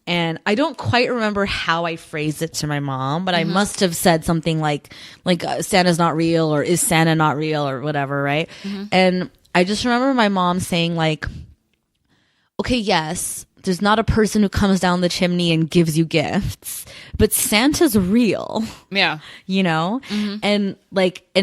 and I don't quite remember how I phrased it to my mom, but I must have said something like Santa's not real, or is Santa not real, or whatever. Right. And I just remember my mom saying, like, okay, yes, there's not a person who comes down the chimney and gives you gifts, but Santa's real. Yeah. You know? And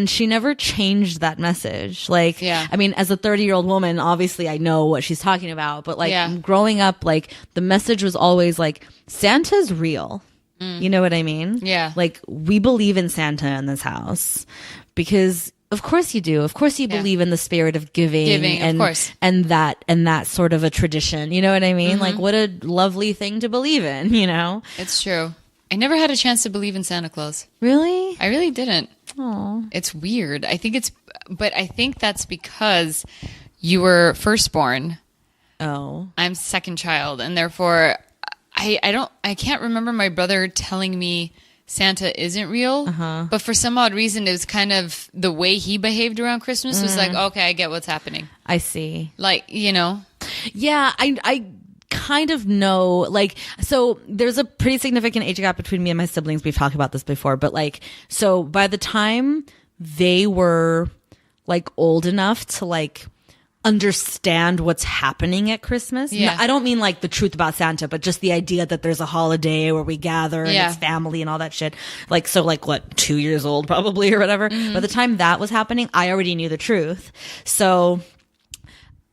she never changed that message. Like, I mean, as a 30-year-old woman, obviously I know what she's talking about, but like growing up, like, the message was always like, Santa's real. You know what I mean? Yeah. Like, we believe in Santa in this house because of course you do. Of course you believe in the spirit of giving and, of course. and that sort of a tradition. You know what I mean? Like, what a lovely thing to believe in, you know? It's true. I never had a chance to believe in Santa Claus. Really? I really didn't. Oh. It's weird. I think that's because you were firstborn. Oh. I'm second child, and therefore I can't remember my brother telling me Santa isn't real, but for some odd reason, it was kind of the way he behaved around Christmas was like, okay, I get what's happening. I see. Like, you know? Yeah, I kind of know, like, so there's a pretty significant age gap between me and my siblings. We've talked about this before, but like, so by the time they were like old enough to like understand what's happening at Christmas. Yeah. I don't mean like the truth about Santa, but just the idea that there's a holiday where we gather and it's family and all that shit. Like, so like what, 2 years old probably or whatever. By the time that was happening, I already knew the truth. So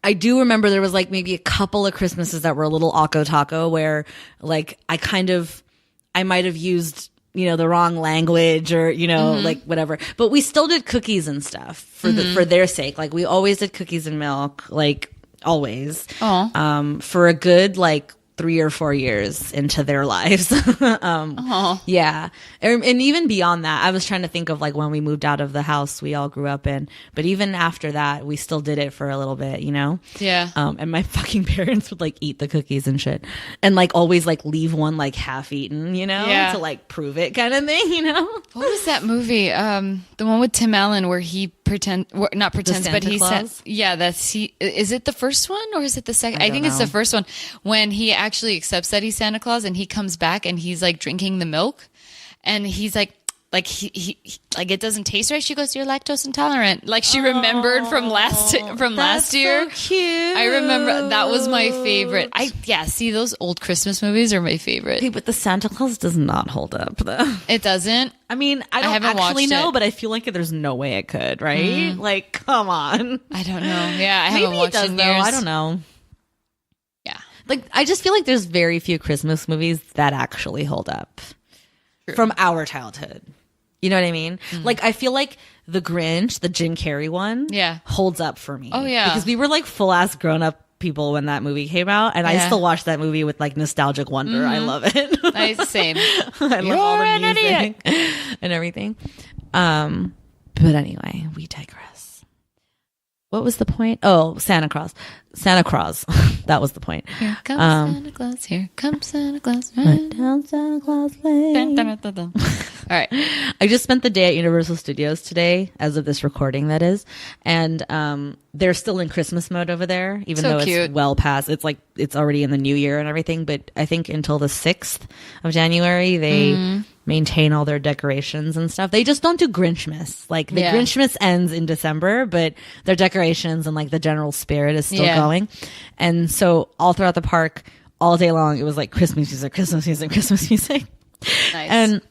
I do remember there was like maybe a couple of Christmases that were a little awko taco where like I might have used, you know, the wrong language or, you know, like whatever, but we still did cookies and stuff for for their sake. Like we always did cookies and milk, like always, for a good, like 3 or 4 years into their lives. Yeah. And even beyond that, I was trying to think of like when we moved out of the house we all grew up in, but even after that, we still did it for a little bit, you know? Yeah. And my fucking parents would like eat the cookies and shit and like always like leave one like half eaten, you know, to like prove it kind of thing, you know? What was that movie? The one with Tim Allen where he not pretends, but he says, is it the first one or is it the second? I think it's the first one when he actually accepts that he's Santa Claus and he comes back and he's like drinking the milk and he's like he like it doesn't taste right. She goes, "You're lactose intolerant." Like she remembered from last year. So cute. I remember that was my favorite. See, those old Christmas movies are my favorite. Hey, but the Santa Claus does not hold up though. It doesn't. I mean, I haven't actually know, but I feel like there's no way it could, right? Like, come on. I don't know. Yeah, I haven't watched it in years. I don't know. Yeah. Like, I just feel like there's very few Christmas movies that actually hold up from our childhood. You know what I mean? Like, I feel like the Grinch, the Jim Carrey one, holds up for me. Oh, yeah. Because we were like full ass grown up people when that movie came out, and I still watch that movie with like nostalgic wonder. I love it. Same. I love all the music and everything. But anyway, we digress. What was the point? Oh, Santa Claus. Santa Claus. That was the point. Here comes Santa Claus. Here comes Santa Claus. Right down Santa Claus Lane. Dun, dun, dun, dun. All right. I just spent the day at Universal Studios today, as of this recording, that is. And they're still in Christmas mode over there, even though it's well past. It's like it's already in the new year and everything. But I think until the 6th of January, maintain all their decorations and stuff. They just don't do Grinchmas. Like the Grinchmas ends in December, but their decorations and like the general spirit is still going. And so all throughout the park, all day long, it was like Christmas music, Christmas music, Christmas music. Nice. And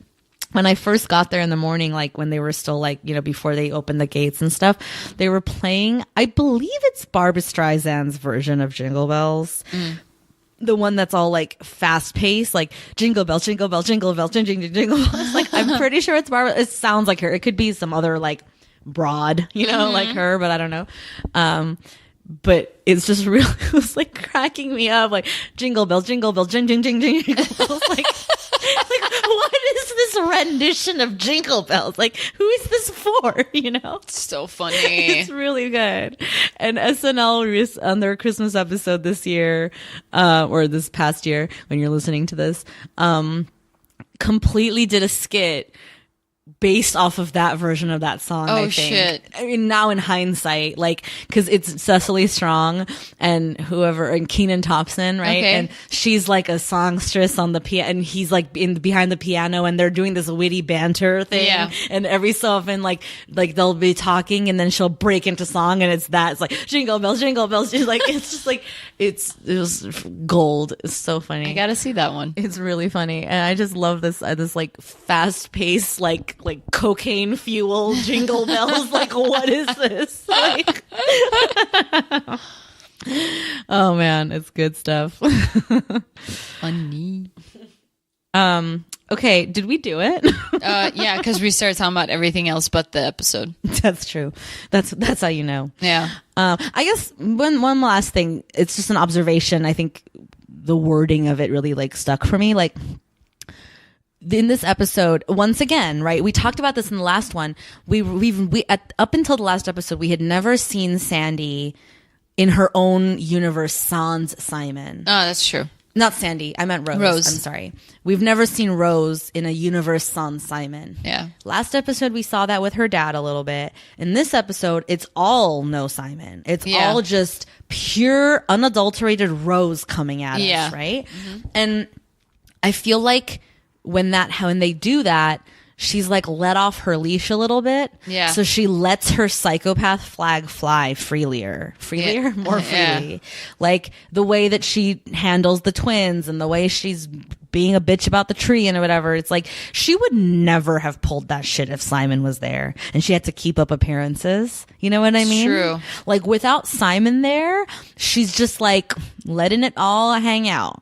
when I first got there in the morning, like when they were still like, you know, before they opened the gates and stuff, they were playing, I believe it's Barbra Streisand's version of Jingle Bells. The one that's all like fast paced, like jingle bells, jingle bells, jingle bells, jingle, jingle bells. Like I'm pretty sure it's Barbara. It sounds like her. It could be some other like broad, you know, like her, but I don't know. But it's just real. It was like cracking me up, like jingle bells, jing, jing, jing, jingle bells. Like what is this rendition of Jingle Bells? Like, who is this for? You know, it's so funny. It's really good. And SNL on their Christmas episode this year, or this past year, when you're listening to this, completely did a skit based off of that version of that song. I think. Shit. I mean, now in hindsight, like, cause it's Cecily Strong and Kenan Thompson, right? Okay. And she's like a songstress on the piano, and he's like behind the piano, and they're doing this witty banter thing. Yeah. And every so often, like they'll be talking, and then she'll break into song, and it's like jingle bells, jingle bells. She's like, it's just like, it was gold. It's so funny. I gotta see that one. It's really funny, and I just love this like fast paced, like cocaine fuel jingle bells. Like, what is this? Like, oh man, it's good stuff. Funny. Okay, did we do it? Yeah, because we started talking about everything else but the episode. That's true. That's how you know. Yeah. I guess one last thing. It's just an observation. I think the wording of it really like stuck for me. Like in this episode, once again, right? We talked about this in the last one. Up until the last episode, we had never seen Sandy in her own universe sans Simon. Oh, that's true. Not Sandy. I meant Rose. I'm sorry. We've never seen Rose in a universe sans Simon. Yeah. Last episode, we saw that with her dad a little bit. In this episode, it's all no Simon. It's all just pure, unadulterated Rose coming at us, right? Mm-hmm. And I feel like when they do that, she's like let off her leash a little bit. Yeah. So she lets her psychopath flag fly more freely. Yeah. Like the way that she handles the twins and the way she's being a bitch about the tree and whatever. It's like she would never have pulled that shit if Simon was there and she had to keep up appearances. You know what I mean? True. Like without Simon there, she's just like letting it all hang out.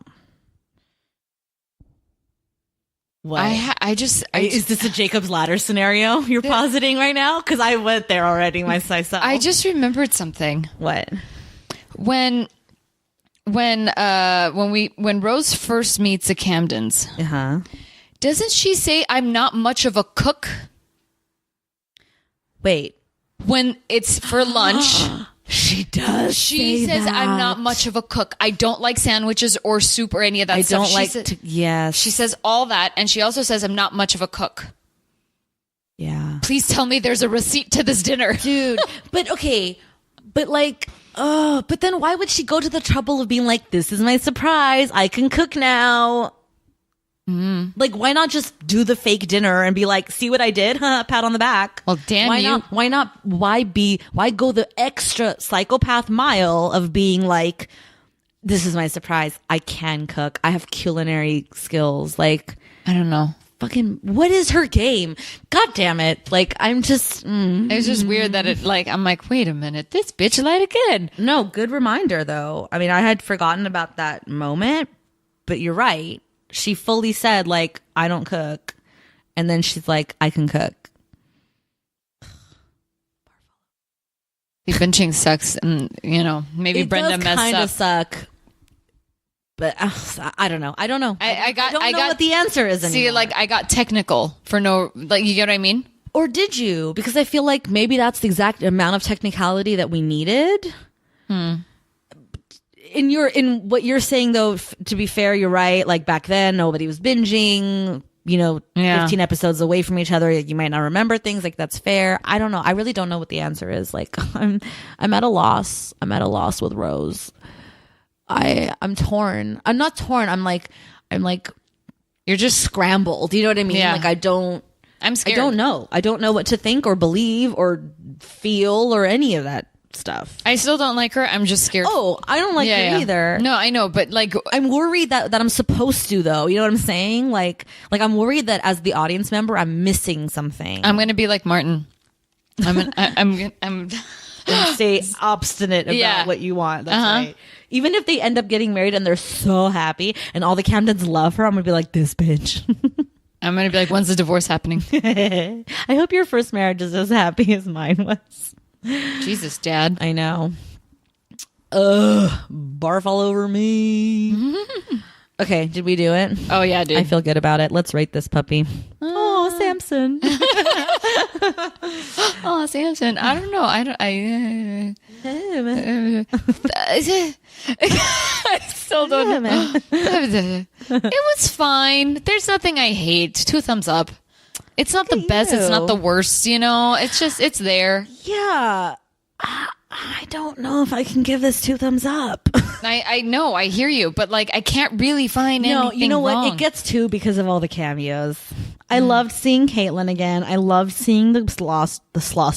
What? Is this a Jacob's Ladder scenario you're positing right now? Because I went there already myself. I just remembered something. What? When Rose first meets the Camdens, doesn't she say, "I'm not much of a cook"? Wait. When it's for lunch. She does. She says, that. "I'm not much of a cook. I don't like sandwiches or soup or any of that I stuff." don't like. Yes. She says all that, and she also says, "I'm not much of a cook." Yeah. Please tell me there's a receipt to this dinner, dude. But okay, but like, but then why would she go to the trouble of being like, "This is my surprise. I can cook now." Like, why not just do the fake dinner and be like, "See what I did? Huh, pat on the back." Well, damn Why not? Why go the extra psychopath mile of being like, "This is my surprise. I can cook. I have culinary skills." Like, I don't know. Fucking, what is her game? God damn it. Like, I'm just... It's just weird that I'm like, wait a minute. This bitch lied again. No, good reminder, though. I mean, I had forgotten about that moment, but you're right. She fully said, like, "I don't cook." And then she's like, "I can cook." The benching sucks. And, maybe Brenda messed up. It does kind of suck. But I don't know. I don't know. I don't know what the answer is anymore. See, like, I got technical for no... Like, you get what I mean? Or did you? Because I feel like maybe that's the exact amount of technicality that we needed. In what you're saying, though, to be fair, you're right. Like, back then, nobody was binging, 15 episodes away from each other. You might not remember things. Like, that's fair. I don't know. I really don't know what the answer is. Like, I'm at a loss. I'm at a loss with Rose. I'm torn. I'm not torn. I'm like, You're just scrambled. You know what I mean? Yeah. Like I'm scared. I don't know. I don't know what to think or believe or feel or any of that stuff. I still don't like her. I'm just scared. Oh, I don't like her either. No, I know, but like I'm worried that I'm supposed to though. You know what I'm saying? Like I'm worried that as the audience member, I'm missing something. I'm gonna be like Martin. I'm stay obstinate about what you want. That's right. Even if they end up getting married and they're so happy and all the Camdens love her, I'm gonna be like, this bitch. I'm gonna be like, when's the divorce happening? I hope your first marriage is as happy as mine was. Jesus, Dad. I know. Barf all over me. Okay, did we do it? Oh yeah, dude. I feel good about it. Let's rate this puppy. Oh, Samson. Oh, Samson. I don't know. I still don't know. It was fine. There's nothing I hate. 2 thumbs up. It's not the best. It's not the worst. You know, it's there. Yeah. I don't know if I can give this 2 thumbs up. I know. I hear you. But like, I can't really find anything you know wrong. what? It gets 2 because of all the cameos. I loved seeing Caitlin again. I loved seeing the Lost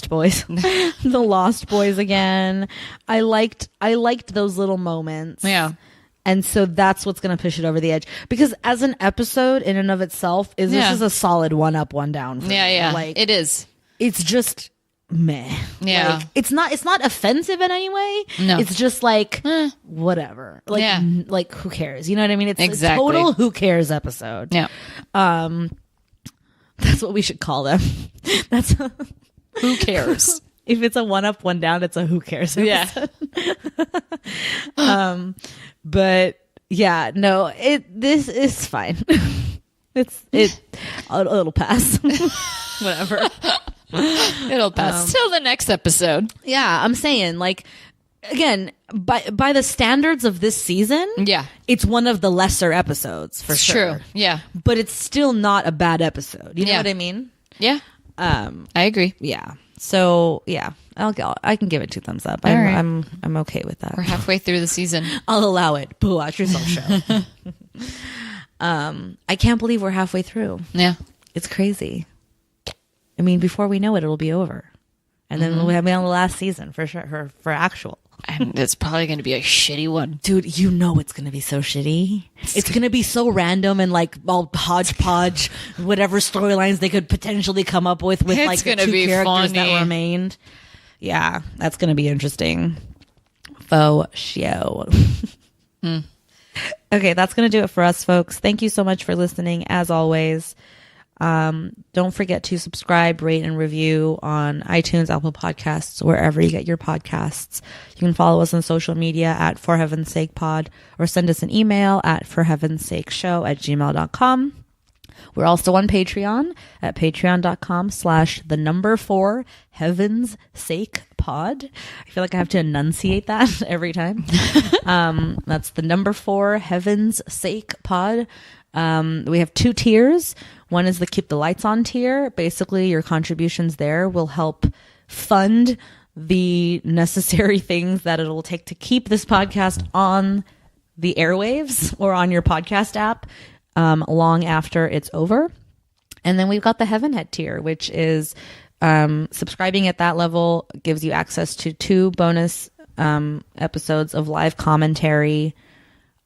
Boys. The Lost Boys again. I liked those little moments. Yeah. And so that's what's going to push it over the edge. Because as an episode in and of itself, this is a solid 1 up, 1 down. For me. Like, it is. It's just meh. Yeah. Like, it's not offensive in any way. No. It's just like, whatever. Like, like, who cares? You know what I mean? It's exactly. a total who cares episode. Yeah. That's what we should call them. That's who cares? If it's a 1 up, 1 down, it's a who cares episode. Yeah. But yeah, no, this is fine. It'll pass. Whatever. It'll pass till the next episode. Yeah, I'm saying, like, again, by the standards of this season, it's one of the lesser episodes for sure. True. Yeah. But it's still not a bad episode. You know what I mean? Yeah. I agree. Yeah. So yeah, I can give it 2 thumbs up. I'm okay with that. We're halfway through the season. I'll allow it. Boo, watch yourself show. I can't believe we're halfway through. Yeah. It's crazy. I mean, before we know it, it'll be over. And then we'll be on the last season for sure, for actual. And it's probably going to be a shitty one. Dude, you know it's going to be so shitty. It's going to be so random and like all hodgepodge, whatever storylines they could potentially come up with like the 2 characters that remained. Yeah, that's going to be interesting. Faux show. Okay, that's going to do it for us, folks. Thank you so much for listening, as always. Don't forget to subscribe, rate, and review on iTunes, Apple Podcasts, wherever you get your podcasts. You can follow us on social media at For Heaven's Sake Pod, or send us an email at forheavensakeshow@gmail.com. We're also on Patreon at patreon.com/4 Heaven's Sake Pod. I feel like I have to enunciate that every time. That's 4 Heaven's Sake Pod. We have 2 tiers. One is the Keep the Lights On tier. Basically, your contributions there will help fund the necessary things that it'll take to keep this podcast on the airwaves or on your podcast app long after it's over. And then we've got the Heaven Head tier, which is subscribing at that level gives you access to 2 bonus episodes of live commentary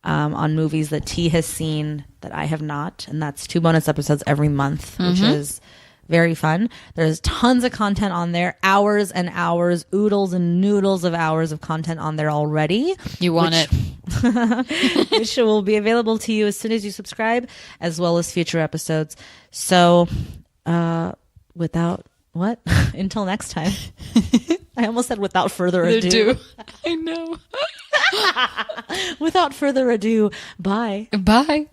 on movies that T has seen that I have not, and that's 2 bonus episodes every month, which is very fun. There's tons of content on there, hours and hours, oodles and noodles of hours of content on there already. You want it. Which will be available to you as soon as you subscribe, as well as future episodes. So until next time. I almost said without further ado. I know. Without further ado, bye. Bye.